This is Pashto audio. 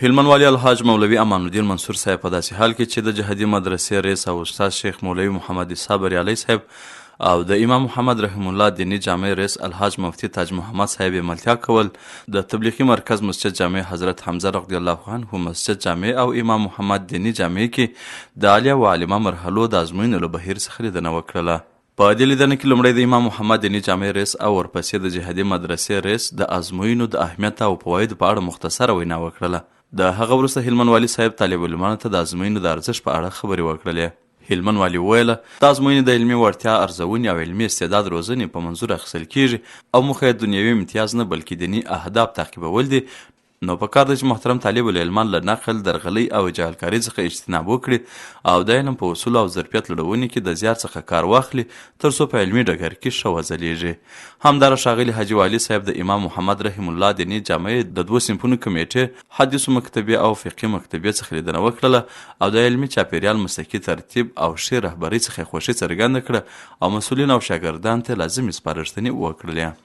هلمند والي الحاج مولوي امان الدین منصور صاحب په داسې حال کې چې د جهادي مدرسې رئیس او استاد شیخ مولوي محمد عیسی بریالي صاحب او د امام محمد رحم الله دینی جامع رئیس الحاج مفتی تاج محمد صاحب ملتیا کول د تبلیغي مرکز مسجد جامع حضرت حمزه رضی الله عنه مسجد جامع او امام محمد دینی جامع کې د عالیه و عالمه مرحلو د ازموینو له بهیر څخه لیدنه وکړله. په دې لیدنه کې لومړی د امام محمد دینی جامع رئیس او ورپسې د جهادي مدرسې رئیس د ازموینو د اهمیت او فوایدو په اړه مختصره وینا وکړله. د هغه وروسته هلمند والي صاحب طالب علمانو ته د ازموینو د ارزښت په اړه خبرې وکړلې. هلمند والي وویله د ازموینې د علمي وړتیا ارزونې او علمي استعداد روزنې په منظور اخیستل کیږي او موخه یې دنیوي امتیاز نه بلکې دیني اهداف تعقیبول دي. نو په کار ده چې محترم طالب العلمان له نقل درغلۍ او جهالکارۍ څخه اجتناب وکړي او د علم په اصولو او ظرفیت لوړونې کې د زیار څخه کار واخلي تر څو په علمي ډګر کې ښه وځلیږي. همداراز ښاغلي حاجي والي صاحب د امام محمد رحم الله دیني جامع د 2 صنفونو کمیټې حدیثو مکتبې او فقهي مکتبې څخه لیدنه وکړله او د علمي چاپیریال مسلکي ترتیب او ښې رهبرۍ څخه خوښي څرګنده کړه او مسؤلین او شاګردان ته لازمې سپارښتنې وکړلې.